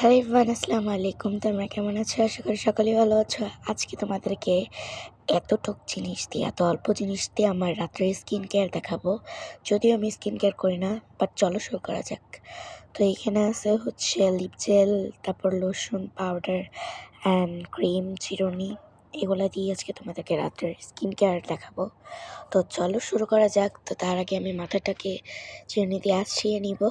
Hello everyone, আসসালামু আলাইকুম। তোমরা কেমন আছো? আশা করি সকলেই ভালো আছো। আজকে তোমাদেরকে এতটুক জিনিস দিয়ে, এত অল্প জিনিস দিয়ে আমার রাত্রের স্কিন কেয়ার দেখাবো। যদিও আমি স্কিন কেয়ার করি না, বাট চলো শুরু করা যাক। তো এইখানে আছে হচ্ছে লিপ জেল, তারপর লোশন, পাউডার অ্যান্ড ক্রিম, চিরুনি। এগুলা দিয়ে আজকে তোমাদেরকে রাত্রের স্কিন কেয়ার দেখাবো। তো চলো শুরু করা যাক। তো তার আগে আমি মাথাটাকে চিরুনি দিয়ে আঁচড়িয়ে নিব।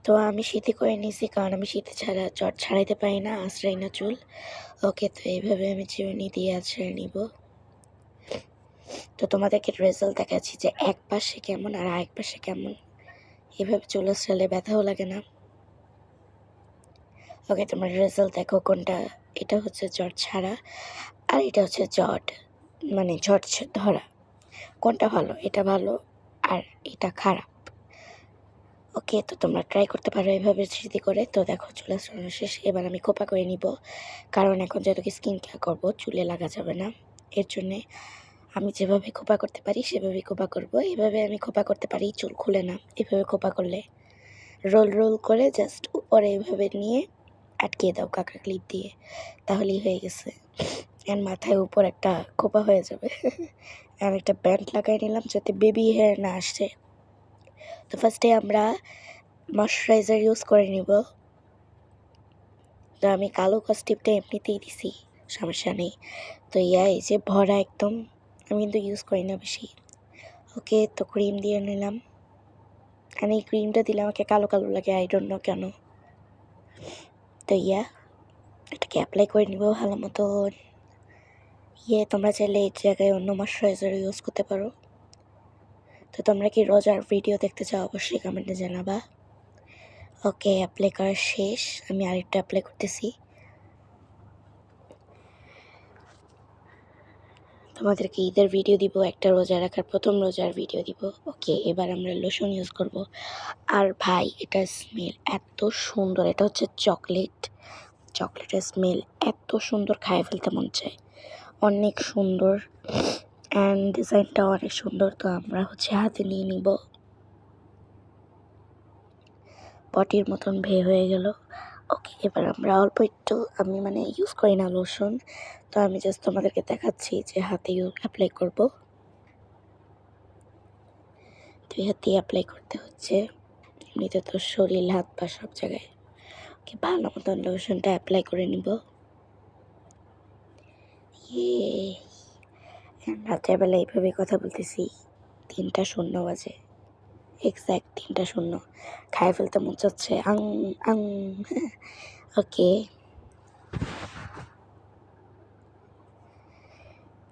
তো আমি শীতে করে নিয়েছি, কারণ আমি শীতে ছাড়া চট ছাড়াইতে পারি না, আঁচড়াই না চুল। ওকে, তো এইভাবে আমি চিরুনি দিয়ে আঁচড়ে নিব। তো তোমাদেরকে রেজাল্ট দেখাচ্ছি যে এক পাশে কেমন আর আরেক পাশে কেমন। এভাবে চুল আঁচড়ালে ব্যথাও লাগে না। ওকে, তোমার রেজাল্ট দেখো কোনটা। এটা হচ্ছে জট ছাড়া আর এটা হচ্ছে জট, মানে জট ধরা। কোনটা ভালো? এটা ভালো আর এটা খারাপ। ওকে, তো তোমরা ট্রাই করতে পারো এভাবে স্মৃতি করে। তো দেখো চুল আঁচড়ানো শেষ, এবার আমি খোপা করে নিব, কারণ এখন যেহেতু স্কিন কেয়ার করবো চুলে লাগা যাবে না। এর জন্যে আমি যেভাবে খোপা করতে পারি সেভাবেই খোপা করব। এভাবে আমি খোপা করতে পারি, চুল খুলে না। এভাবে খোপা করলে রোল রোল করে জাস্ট উপরে এভাবে নিয়ে আটকিয়ে দাও কাঁকড়া ক্লিপ দিয়ে, তাহলেই হয়ে গেছে। আর মাথায় উপর একটা খোপা হয়ে যাবে। আর একটা ব্যান্ড লাগাই নিলাম যাতে বেবি হেয়ার না আসে। তো ফার্স্টে আমরা ময়শ্চারাইজার ইউজ করে নিব। তো আমি কালো কস্টিপটা এমনিতেই দিছি, সমস্যা নেই। তো এই যে ভরা একদম, আমি কিন্তু ইউজ করি না বেশি। ওকে, তো ক্রিম দিয়ে নিলাম। আর এই ক্রিমটা দিলে আমাকে কালো কালো লাগে, আই ডোন্ট নো কেন। তো এটাকে অ্যাপ্লাই করে নিব ভালো মতো। তোমরা চাইলে এই জায়গায় অন্য ময়শ্চারাইজার ইউজ করতে পারো। তো তোমরা কি রোজার ভিডিও দেখতে চাও? অবশ্যই কমেন্টে জানাবা। ওকে, অ্যাপ্লাই করা শেষ। আমি আরেকটা অ্যাপ্লাই করতেছি। তোমাদেরকে ঈদের ভিডিও দিব, একটা রোজা রাখার প্রথম রোজার ভিডিও দিব। ওকে, এবার আমরা লোশন ইউজ করব। আর ভাই, এটা স্মেল এত সুন্দর। এটা হচ্ছে চকলেটের স্মেল এত সুন্দর, খাইয়ে ফেলতে মন চায়। অনেক সুন্দর অ্যান্ড ডিজাইনটাও অনেক সুন্দর। তো আমরা হচ্ছে হাতে নিয়ে নিব। পটির মতন হয়ে গেল। ওকে, এবার আমরা অল্প একটু, আমি ইউজ করি না লোশন, তো আমি জাস্ট তোমাদেরকে দেখাচ্ছি যে হাতে অ্যাপ্লাই করব। দুই হাত দিয়ে অ্যাপ্লাই করতে হচ্ছে, এমনিতে তো শরীর, হাত পা সব জায়গায়। ওকে, ভালো মতন লোশনটা অ্যাপ্লাই করে নিব। রাতের বেলা এইভাবে কথা বলতেছি, 3:00 বাজে, এক্স্যাক্ট 3:00। খাই ফেলতে মন চাচ্ছে, আং আং। ওকে,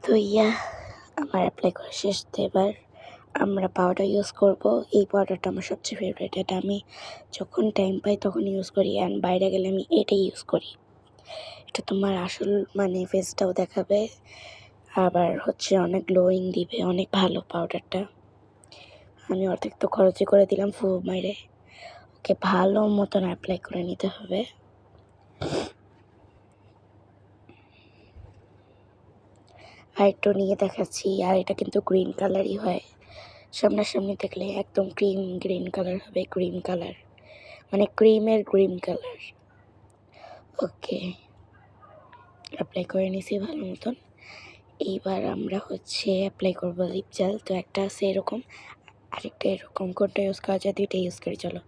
তো আমার অ্যাপ্লাই করা শেষ। তো এবার আমরা পাউডার ইউজ করব। এই পাউডারটা আমার সবচেয়ে ফেভারিট। এটা আমি যখন টাইম পাই তখন ইউজ করি, অ্যান্ড বাইরে গেলে আমি এটাই ইউজ করি। এটা তোমার আসল ফেসটাও দেখাবে, আবার হচ্ছে অনেক গ্লোয়িং দিবে। অনেক ভালো পাউডারটা। আমি অর্ধেক তো খরচই করে দিলাম ফু মাইরে। ওকে, ভালো মতন অ্যাপ্লাই করে নিতে হবে। আর একটু নিয়ে দেখাচ্ছি। আর এটা কিন্তু গ্রিন কালারই হয়, সামনাসামনি দেখলে একদম গ্রিন কালার হবে। ক্রিম কালার, ক্রিমের গ্রিন কালার। ওকে, অ্যাপ্লাই করে নিছি ভালো মতন। এইবার আমরা হচ্ছে অ্যাপ্লাই করবো লিপ জেল। তো একটা আছে এরকম, আরেকটা এরকম। কোনটা ইউজ করা যায়? দুইটা ইউজ করি চলো।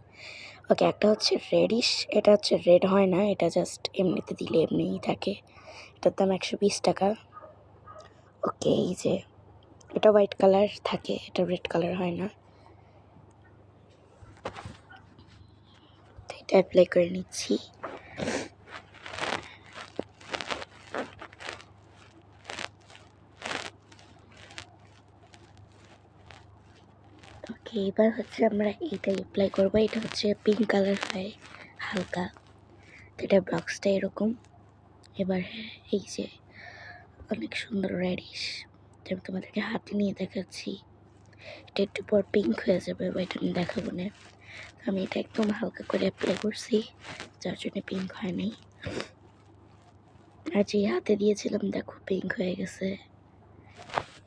ওকে, একটা হচ্ছে রেডিশ, এটা হচ্ছে রেড হয় না, এটা জাস্ট এমনিতে দিলে এমনিই থাকে। এটার দাম 120 টাকা। ওকে, এই যে এটা হোয়াইট কালার থাকে, এটা রেড কালার হয় না। তো এটা অ্যাপ্লাই করে নিচ্ছি। ওকে, এবার হচ্ছে আমরা এটা অ্যাপ্লাই করবো। এটা হচ্ছে পিঙ্ক কালার হয় হালকা। তো এটা বক্সটা এরকম। এবার এই যে অনেক সুন্দর রেডিশ, আমি তোমাদেরকে হাতে নিয়ে দেখাচ্ছি। এটা একটু পর পিঙ্ক হয়ে যাবে, বা এটা আমি দেখাবো না। আমি এটা একদম হালকা করে অ্যাপ্লাই করছি, যার জন্য পিঙ্ক হয় নাই। আর যে হাতে দিয়েছিলাম দেখো পিঙ্ক হয়ে গেছে।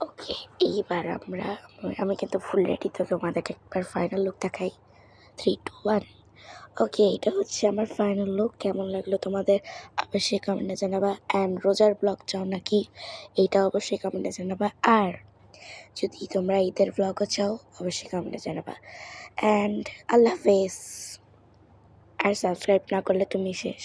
ওকে, এইবার আমি কিন্তু ফুল রেডি। তো তোমাদেরকে একবার ফাইনাল লুক দেখাই। 3, 2, 1। ওকে, এটা হচ্ছে আমার ফাইনাল লুক। কেমন লাগলো তোমাদের অবশ্যই কমেন্টে জানাবা। অ্যান্ড রোজার ব্লগ চাও নাকি, এইটা অবশ্যই কমেন্টে জানাবা। আর যদি তোমরা ঈদের ব্লগও চাও অবশ্যই কমেন্টে জানাবা। অ্যান্ড আল্লাহ হাফেজ। আর সাবস্ক্রাইব না করলে তুমি শেষ।